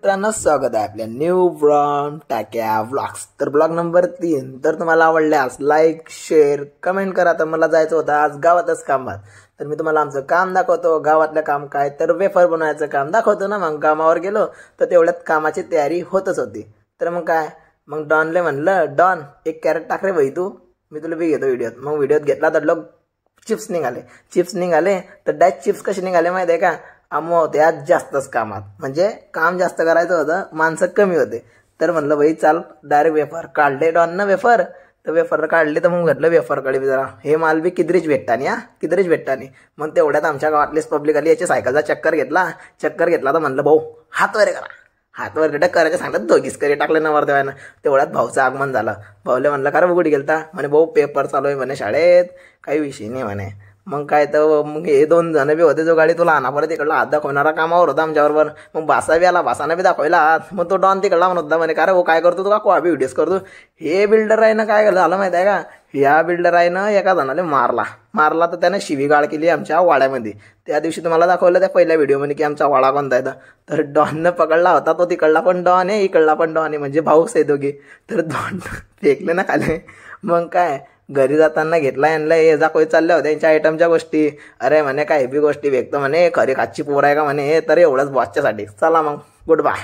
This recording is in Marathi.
मित्रांनो स्वागत आहे आपल्या न्यू ब्रॉम टाक्या व्लॉग्स। तर ब्लॉग नंबर 3 तर तुम्हाला आवडल्यास लाईक शेअर कमेंट करा। तर मला जायचं होतं आज गावातच कामात, तर मी तुम्हाला आमचं काम दाखवतो। गावातलं काम काय तर वेफर बनवायचं काम दाखवतो ना। मग कामावर गेलो तर तेवढ्यात कामाची तयारी होतच होती। तर मग काय मग डॉनले म्हणलं, डॉन एक कॅरेट टाक रे भाई तू, मी तुला बी घेतो व्हिडिओत। मग व्हिडिओत घेतला तर लोक चिप्स निघाले तर डॅश चिप्स कसे निघाले माहिती आहे का? आम्ही होते आज जास्तच कामात, म्हणजे काम जास्त करायचं होतं, माणसं कमी होते। तर म्हणलं भाई चाल डायरेक्ट वेफर काढले डॉननं वेफर। तर वेफर काढले तर मग घडलं वेफरकडे बी जरा हे माल बी किदरीच भेटतानी किदरीच भेटतानी। मग तेवढ्यात आमच्या गावातलीच पब्लिक आली, याची सायकलचा चक्कर घेतला तर म्हणलं भाऊ हात वर करा, हात वर करायचं सांगलं, दोघीच करी टाकले नवरदेवानं। तेवढ्यात भाऊचं आगमन झालं। भाऊले म्हणलं का रे कुठे गेलता? म्हणे भाऊ पेपर चालू आहे म्हणे शाळेत, काही विषय नाही म्हणे। मग काय तर मग हे 2 जण बी होते, जो गाडी तुला आणा परत तिकडला हात दाखवणारा कामावर होता आमच्याबरोबर। मग बासा बी आला, बासानं बी दाखवायला हात। मग तो डॉन तिकडला म्हणत होता म्हणे का रे भाऊ काय करतो तू, का कोबी व्हिडिओज करतो? हे बिल्डर आहे ना काय झालं माहिती आहे का? ह्या बिल्डर आहे ना एका जणाले मारला तर त्याने शिवीगाळ केली आमच्या वाड्यामध्ये। त्या दिवशी तुम्हाला दाखवलं त्या पहिल्या व्हिडिओमध्ये की आमचा वाडा कोणता आहे। तर डॉननं पकडला होता, तो तिकडला पण डॉन आहे इकडला पण डॉन आहे, म्हणजे भाऊच आहे दोघे। तर डॉन फेकले ना खाले। मग काय घरी जाताना घेतला यांना, ये जा कोई चालल्या होत्या यांच्या आयटमच्या गोष्टी। अरे म्हणे काय बी गोष्टी वेगतो म्हणे, खरी खाची पोर आहे का म्हणे, तर एवढंच बॉसच्यासाठी। चला मग गुड बाय।